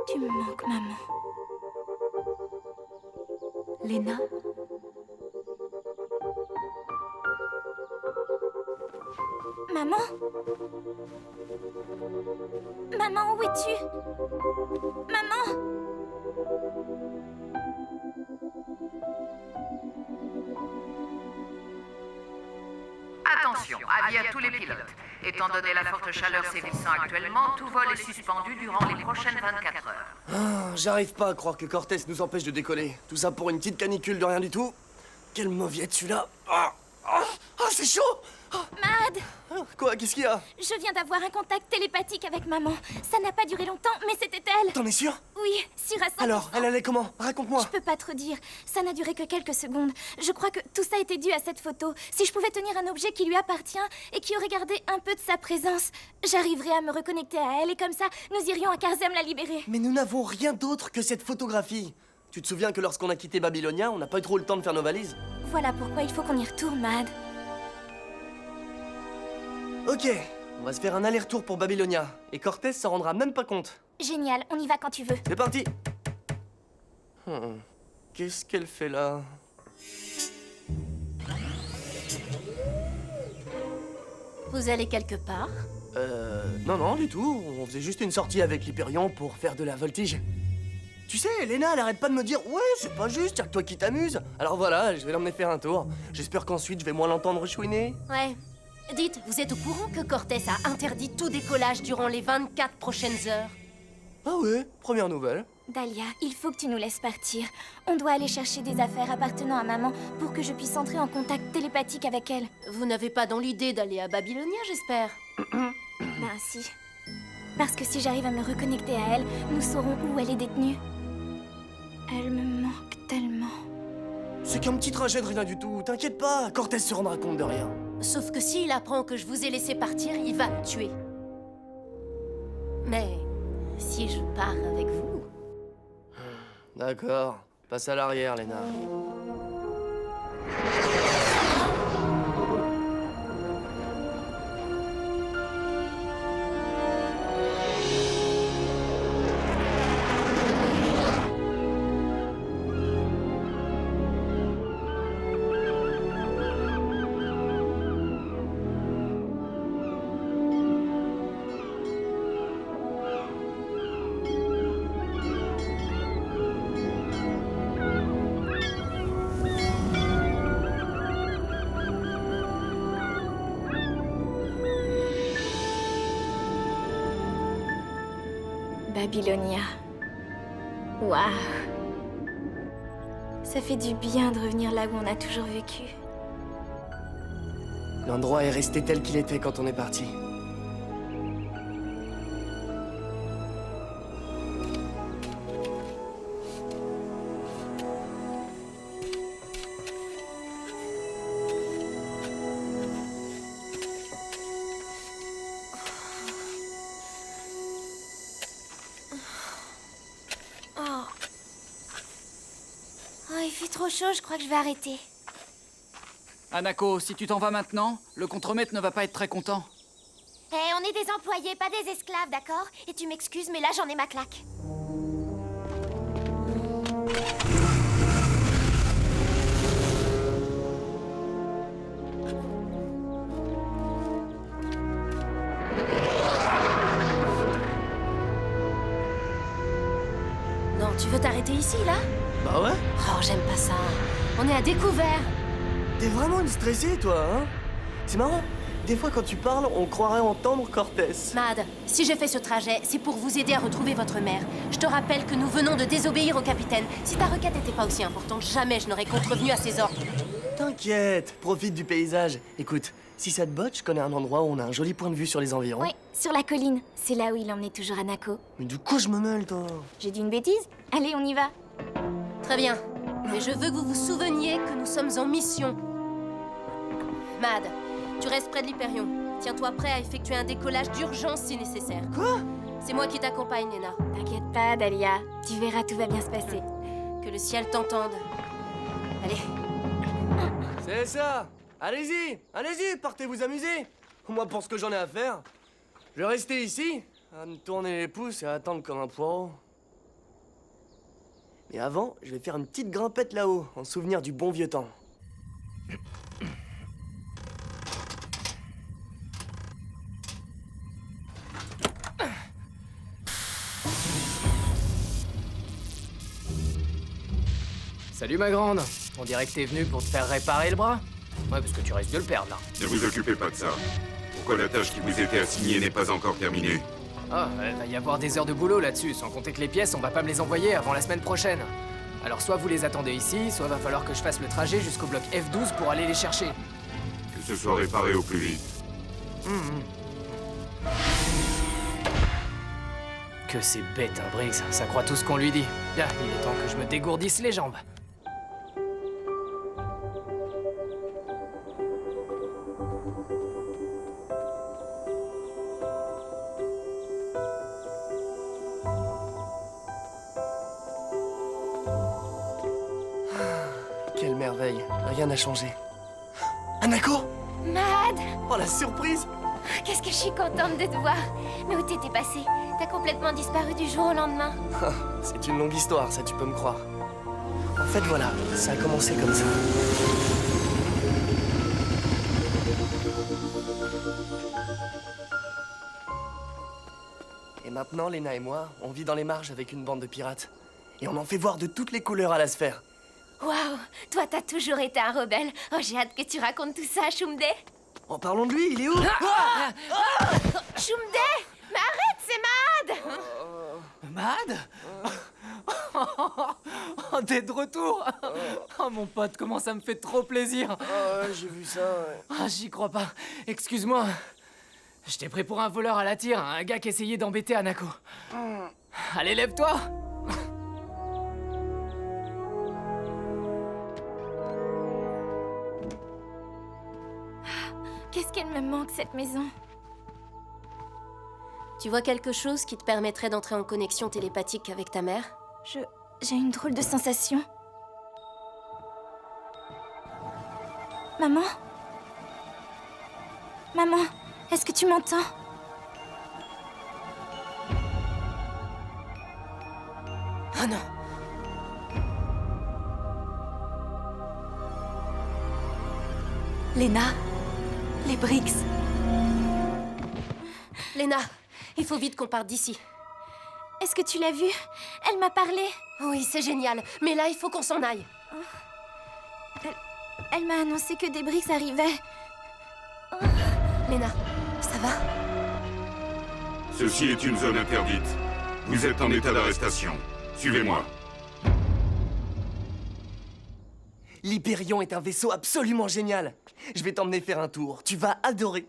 Tu me manques, maman. Léna? Maman? Maman, où es-tu? Maman? Attention, avis à tous les pilotes. Étant donné la forte chaleur sévissant actuellement, tout vol est suspendu durant les prochaines 24 heures. Ah, j'arrive pas à croire que Cortés nous empêche de décoller. Tout ça pour une petite canicule de rien du tout. Quelle mauviette celui-là. C'est chaud. Mad! Quoi, qu'est-ce qu'il y a? Je viens d'avoir un contact télépathique avec maman. Ça n'a pas duré longtemps, mais c'était elle. T'en es sûr? Oui, sûre à 100%. Alors, elle allait comment? Raconte-moi. Je peux pas te redire. Ça n'a duré que quelques secondes. Je crois que tout ça était dû à cette photo. Si je pouvais tenir un objet qui lui appartient et qui aurait gardé un peu de sa présence, j'arriverais à me reconnecter à elle et comme ça, nous irions à Karzem la libérer. Mais nous n'avons rien d'autre que cette photographie. Tu te souviens que lorsqu'on a quitté Babylonia, on n'a pas eu trop le temps de faire nos valises? Voilà pourquoi il faut qu'on y retourne, Mad. Ok, on va se faire un aller-retour pour Babylonia. Et Cortés s'en rendra même pas compte. Génial, on y va quand tu veux. C'est parti. Qu'est-ce qu'elle fait là? Vous allez quelque part? Non, du tout. On faisait juste une sortie avec l'Hyperion pour faire de la voltige. Tu sais, Léna, elle arrête pas de me dire « Ouais, c'est pas juste, y'a que toi qui t'amuses !» Alors voilà, je vais l'emmener faire un tour. J'espère qu'ensuite je vais moins l'entendre chouiner. Ouais. Dites, vous êtes au courant que Cortés a interdit tout décollage durant les 24 prochaines heures? Ah ouais, première nouvelle. Dahlia, il faut que tu nous laisses partir. On doit aller chercher des affaires appartenant à maman pour que je puisse entrer en contact télépathique avec elle. Vous n'avez pas dans l'idée d'aller à Babylonia, j'espère? Ben si. Parce que si j'arrive à me reconnecter à elle, nous saurons où elle est détenue. Elle me manque tellement. C'est qu'un petit trajet de rien du tout, t'inquiète pas, Cortés se rendra compte de rien. Sauf que s'il apprend que je vous ai laissé partir, il va me tuer. Mais si je pars avec vous... D'accord, passe à l'arrière, Léna. Babylonia. Waouh. Ça fait du bien de revenir là où on a toujours vécu. L'endroit est resté tel qu'il était quand on est parti. Oh, il fait trop chaud, je crois que je vais arrêter. Hanako, si tu t'en vas maintenant, le contremaître ne va pas être très content. Eh, on est des employés, pas des esclaves, d'accord? Et tu m'excuses, mais là, j'en ai ma claque. Non, tu veux t'arrêter ici, là? Bah ouais. Oh, j'aime pas ça. On est à découvert. T'es vraiment une stressée, toi, hein? C'est marrant. Des fois, quand tu parles, on croirait entendre Cortés. Mad, si j'ai fait ce trajet, c'est pour vous aider à retrouver votre mère. Je te rappelle que nous venons de désobéir au capitaine. Si ta requête n'était pas aussi importante, jamais je n'aurais contrevenu à ses ordres. T'inquiète, profite du paysage. Écoute, si ça te botte, je connais un endroit où on a un joli point de vue sur les environs. Oui, sur la colline. C'est là où il emmenait toujours Hanako. Mais du coup, je me mêle, toi. J'ai dit une bêtise? Allez, on y va. Très bien. Mais je veux que vous vous souveniez que nous sommes en mission. Mad, tu restes près de l'Hyperion. Tiens-toi prêt à effectuer un décollage d'urgence si nécessaire. Quoi? C'est moi qui t'accompagne, Léna. T'inquiète pas, Dahlia. Tu verras, tout va bien se passer. Que le ciel t'entende. Allez. C'est ça. Allez-y, allez-y, partez vous amuser. Moi, pour ce que j'en ai à faire, je vais rester ici, À me tourner les pouces et à attendre comme un poireau. Mais avant, je vais faire une petite grimpette là-haut, en souvenir du bon vieux temps. Salut ma grande. On dirait que t'es venue pour te faire réparer le bras. Ouais, parce que tu risques de le perdre là. Ne vous occupez pas de ça. Pourquoi la tâche qui vous était assignée n'est pas encore terminée? Ah, il va y avoir des heures de boulot là-dessus, sans compter que les pièces, on va pas me les envoyer avant la semaine prochaine. Alors soit vous les attendez ici, soit va falloir que je fasse le trajet jusqu'au bloc F12 pour aller les chercher. Que ce soit réparé au plus vite. Que c'est bête, hein, Briggs. Ça croit tout ce qu'on lui dit. Bien, il est temps que je me dégourdisse les jambes. Quelle merveille, rien n'a changé. Anako! Mad! Oh la surprise! Qu'est-ce que je suis contente de te voir. Mais où t'étais passé? T'as complètement disparu du jour au lendemain. C'est une longue histoire, ça tu peux me croire. En fait voilà, ça a commencé comme ça. Et maintenant, Lena et moi, on vit dans les marges avec une bande de pirates. Et on en fait voir de toutes les couleurs à la sphère. Waouh! Toi, t'as toujours été un rebelle. Oh, j'ai hâte que tu racontes tout ça à Shumde. En parlant de lui, il est où? Shumde! Mais arrête, c'est Mad! Mad? Oh, t'es de retour. Oh mon pote, comment ça me fait trop plaisir. Ah ouais, j'ai vu ça, ouais. Ah, j'y crois pas. Excuse-moi. Je t'ai pris pour un voleur à la tire, un gars qui essayait d'embêter Anako. Allez, lève-toi. Qu'est-ce qu'elle me manque, cette maison? Tu vois quelque chose qui te permettrait d'entrer en connexion télépathique avec ta mère? J'ai une drôle de sensation. Maman? Maman, est-ce que tu m'entends? Oh non! Lena? Les Briggs? Lena, il faut vite qu'on parte d'ici. Est-ce que tu l'as vue? Elle m'a parlé. Oui, c'est génial, mais là, il faut qu'on s'en aille. Elle m'a annoncé que des Briggs arrivaient. Lena, ça va? Ceci est une zone interdite. Vous êtes en état d'arrestation. Suivez-moi. L'Hyperion est un vaisseau absolument génial. Je vais t'emmener faire un tour, tu vas adorer.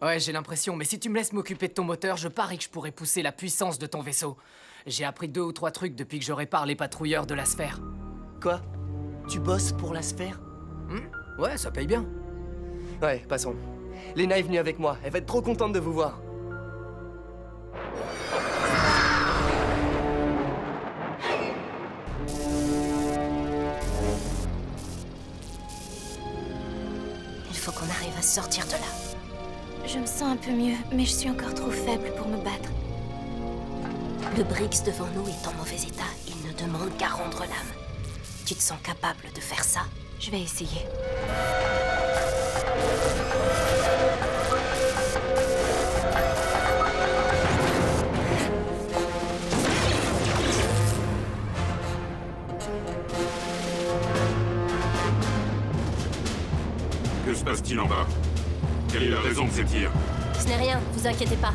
Ouais, j'ai l'impression, mais si tu me laisses m'occuper de ton moteur, je parie que je pourrais pousser la puissance de ton vaisseau. J'ai appris 2 ou 3 trucs depuis que je répare les patrouilleurs de la sphère. Quoi? Tu bosses pour la sphère? Ouais, ça paye bien. Ouais, passons. Lena est venue avec moi, elle va être trop contente de vous voir. Il faut qu'on arrive à sortir de là. Je me sens un peu mieux, mais je suis encore trop faible pour me battre. Le Briggs devant nous est en mauvais état. Il ne demande qu'à rendre l'âme. Tu te sens capable de faire ça? Je vais essayer. Que se passe-t-il en bas? Quelle est la raison de ces tirs? Ce n'est rien, vous inquiétez pas.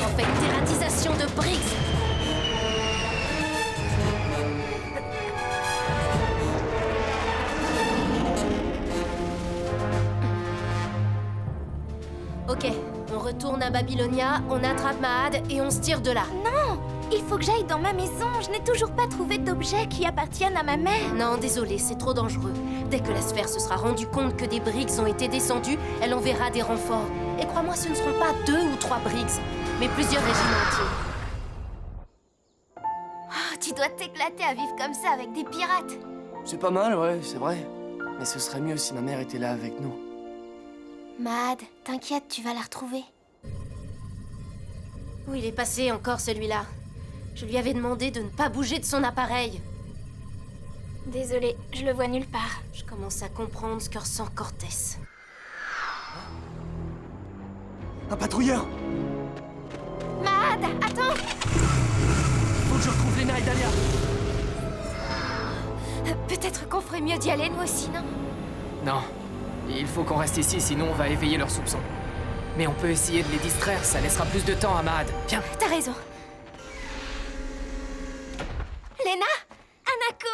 En fait, dératisation de Briggs. Ok, on retourne à Babylonia, on attrape Mahad et on se tire de là. Non! Il faut que j'aille dans ma maison. Je n'ai toujours pas trouvé d'objets qui appartiennent à ma mère. Non, désolé, c'est trop dangereux. Dès que la sphère se sera rendue compte que des Briggs ont été descendus, elle enverra des renforts. Et crois-moi, ce ne seront pas 2 ou 3 Briggs, mais plusieurs régiments entiers. Oh, tu dois t'éclater à vivre comme ça avec des pirates. C'est pas mal, ouais, c'est vrai. Mais ce serait mieux si ma mère était là avec nous. Mad, t'inquiète, tu vas la retrouver. Où il est passé encore celui-là? Je lui avais demandé de ne pas bouger de son appareil. Désolée, je le vois nulle part. Je commence à comprendre ce que ressent Cortez. Un patrouilleur! Mad, attends! Faut que je retrouve Lena et Dahlia! Peut-être qu'on ferait mieux d'y aller, nous aussi, non? Non. Il faut qu'on reste ici, sinon on va éveiller leurs soupçons. Mais on peut essayer de les distraire, ça laissera plus de temps à Mahad. Viens. T'as raison. Lena? Hanako!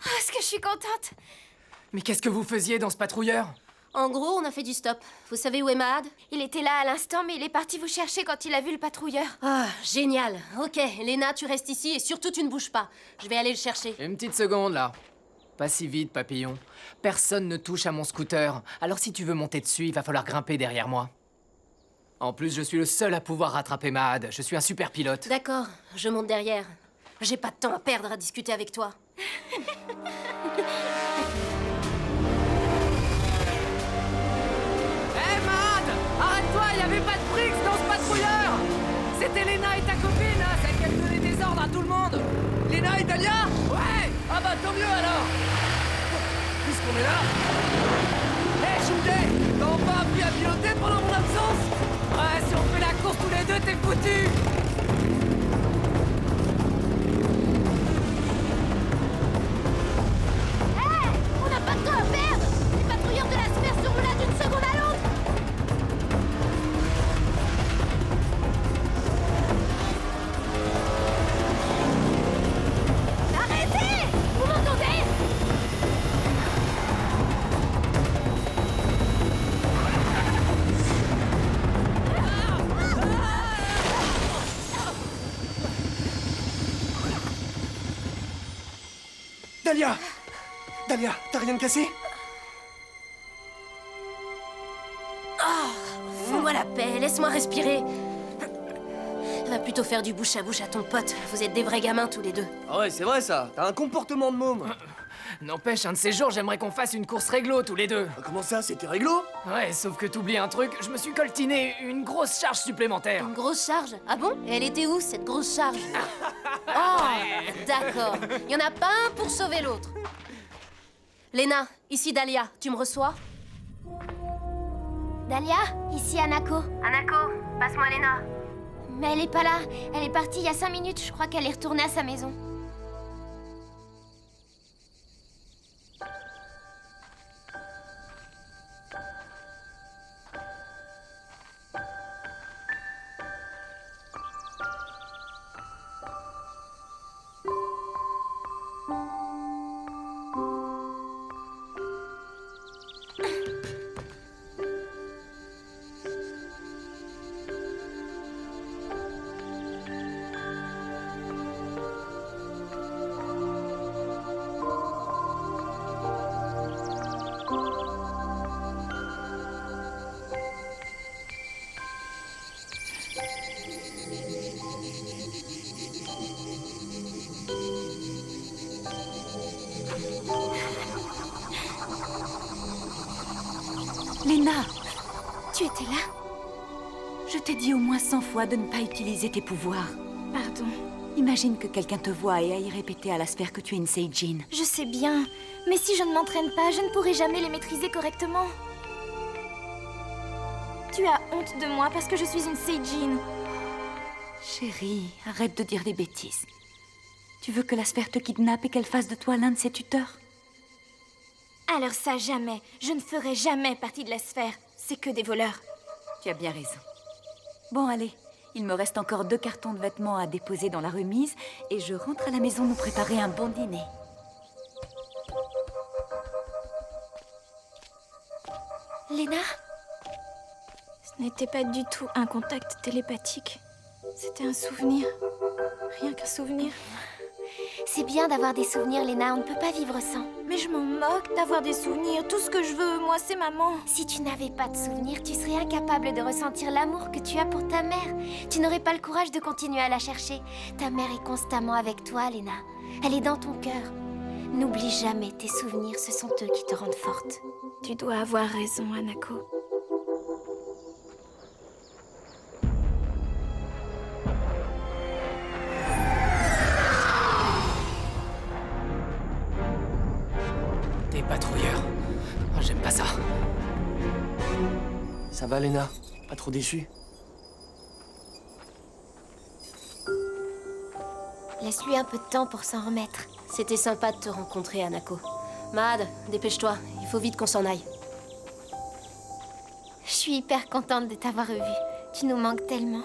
Oh, est-ce que je suis contente? Mais qu'est-ce que vous faisiez dans ce patrouilleur? En gros, on a fait du stop. Vous savez où est Mahad? Il était là à l'instant, mais il est parti vous chercher quand il a vu le patrouilleur. Ah, génial. Ok, Lena, tu restes ici et surtout tu ne bouges pas. Je vais aller le chercher. Une petite seconde, là. Pas si vite, papillon. Personne ne touche à mon scooter. Alors si tu veux monter dessus, il va falloir grimper derrière moi. En plus, je suis le seul à pouvoir rattraper Mahad. Je suis un super pilote. D'accord, je monte derrière. J'ai pas de temps à perdre à discuter avec toi. Hé, Mahad! Arrête-toi, il y avait pas de Briggs dans ce patrouilleur! C'était Lena et ta copine, hein, celle qui a donné des ordres à tout le monde! Lena et Dahlia? Ouais! Ah bah tant mieux alors! Puisqu'on est là... Hé, Shunde! T'as pas appris à piloter pendant mon absence? Ouais, si on fait la course tous les deux, t'es foutu! On n'a pas de temps à perdre! Les patrouilleurs de la sphère seront là d'une seconde à l'autre! Arrêtez! Vous m'entendez? Dahlia! Dahlia, t'as rien de cassé? Fous-moi la paix, laisse-moi respirer. Va plutôt faire du bouche à bouche à ton pote. Vous êtes des vrais gamins tous les deux. Ah ouais, c'est vrai ça, t'as un comportement de môme. N'empêche, un de ces jours, j'aimerais qu'on fasse une course réglo tous les deux. Comment ça, c'était réglo? Ouais, sauf que t'oublies un truc, je me suis coltiné une grosse charge supplémentaire. Une grosse charge? Ah bon? Et elle était où, cette grosse charge? Oh, d'accord. Il y en a pas un pour sauver l'autre. Lena, ici Dahlia, tu me reçois? Dahlia, ici Hanako. Hanako, passe-moi Lena. Mais elle est pas là. Elle est partie il y a 5 minutes. Je crois qu'elle est retournée à sa maison. Lena, Tu étais là? je t'ai dit au moins 100 fois de ne pas utiliser tes pouvoirs. Pardon. Imagine que quelqu'un te voit et aille répéter à la sphère que tu es une Seijin. Je sais bien. Mais si je ne m'entraîne pas, je ne pourrai jamais les maîtriser correctement. Tu as honte de moi parce que je suis une Seijin. Chérie, arrête de dire des bêtises. Tu veux que la sphère te kidnappe et qu'elle fasse de toi l'un de ses tuteurs? Alors ça, jamais. Je ne ferai jamais partie de la sphère. C'est que des voleurs. Tu as bien raison. Bon, allez. Il me reste encore 2 cartons de vêtements à déposer dans la remise et je rentre à la maison nous préparer un bon dîner. Lena? Ce n'était pas du tout un contact télépathique. C'était un souvenir. Rien qu'un souvenir. C'est bien d'avoir des souvenirs, Lena. On ne peut pas vivre sans. Mais je m'en moque d'avoir des souvenirs. Tout ce que je veux, moi, c'est maman. Si tu n'avais pas de souvenirs, tu serais incapable de ressentir l'amour que tu as pour ta mère. Tu n'aurais pas le courage de continuer à la chercher. Ta mère est constamment avec toi, Lena. Elle est dans ton cœur. N'oublie jamais, tes souvenirs, ce sont eux qui te rendent forte. Tu dois avoir raison, Hanako. patrouilleurs. Ah, j'aime pas ça. Ça va, Lena? Pas trop déçu? Laisse-lui un peu de temps pour s'en remettre. C'était sympa de te rencontrer, Hanako. Mad, dépêche-toi, il faut vite qu'on s'en aille. Je suis hyper contente de t'avoir revu. Tu nous manques tellement.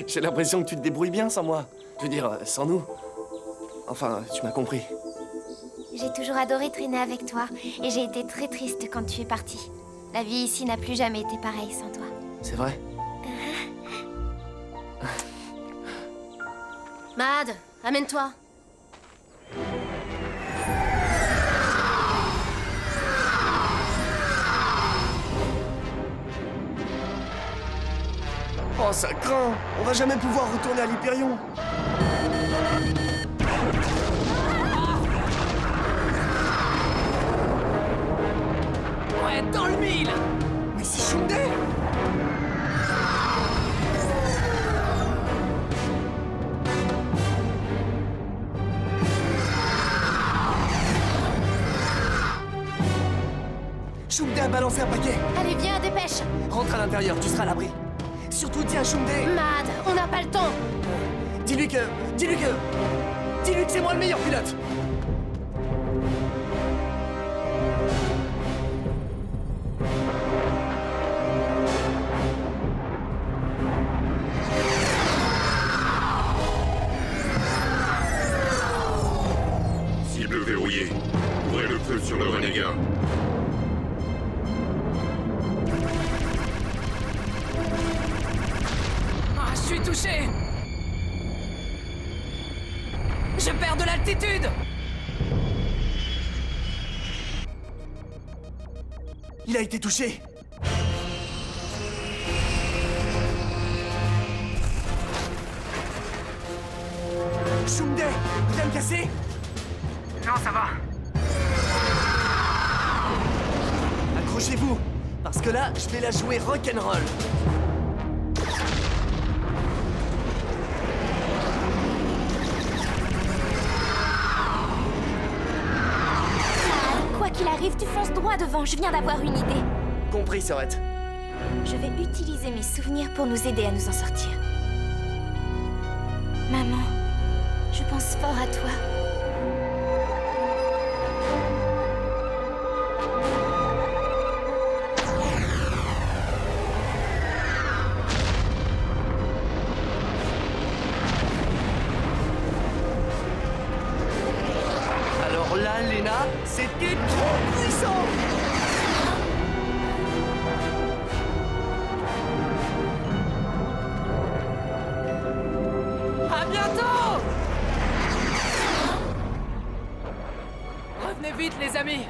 J'ai l'impression que tu te débrouilles bien sans moi. Je veux dire, sans nous. Enfin, tu m'as compris. J'ai toujours adoré traîner avec toi et j'ai été très triste quand tu es parti. La vie ici n'a plus jamais été pareille sans toi. C'est vrai? Mad, amène-toi. Oh, ça craint! On va jamais pouvoir retourner à l'Hyperion! Ouais, dans le mille! Mais c'est Shundé! Shundé a balancé un paquet! Allez, viens, dépêche. Rentre à l'intérieur, tu seras à l'abri. Surtout tiens, Shundé! Mad, on n'a pas le temps. Dis-lui que c'est moi le meilleur pilote! Cible verrouillée. Ouvrez le feu sur le renégat. Ah, je suis touché! Je perds de l'altitude! Il a été touché! Shundé, rien de cassé? Non, ça va. Accrochez-vous, parce que là, je vais la jouer rock'n'roll. Quoi qu'il arrive, tu fonces droit devant. Je viens d'avoir une idée. Compris, Sorette. Je vais utiliser mes souvenirs pour nous aider à nous en sortir. Maman, je pense fort à toi. Alors là, Lena, c'était trop puissant! À bientôt! Revenez vite, les amis!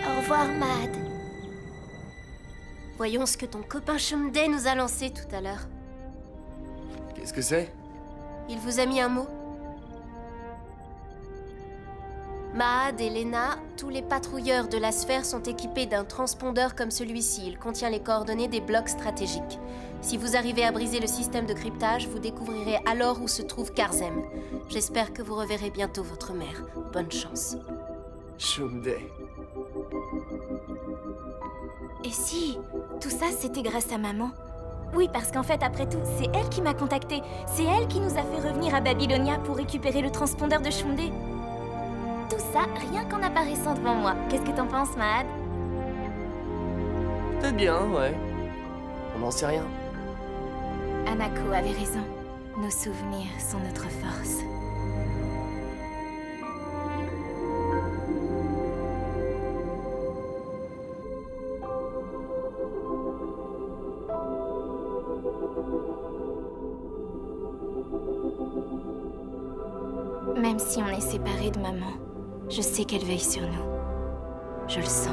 Au revoir, Mad. Voyons ce que ton copain Shundé nous a lancé tout à l'heure. Qu'est-ce que c'est? Il vous a mis un mot? Mahad et Lena, tous les patrouilleurs de la sphère sont équipés d'un transpondeur comme celui-ci. Il contient les coordonnées des blocs stratégiques. Si vous arrivez à briser le système de cryptage, vous découvrirez alors où se trouve Karzem. J'espère que vous reverrez bientôt votre mère. Bonne chance. Shundé. Et si tout ça, c'était grâce à maman? Oui, parce qu'en fait, après tout, c'est elle qui m'a contactée. C'est elle qui nous a fait revenir à Babylonia pour récupérer le transpondeur de Shundé. Tout ça, rien qu'en apparaissant devant moi. Qu'est-ce que t'en penses, Mahad? Peut-être bien, ouais. On n'en sait rien. Hanako avait raison. Nos souvenirs sont notre force. Même si on est séparés de maman, je sais qu'elle veille sur nous. Je le sens.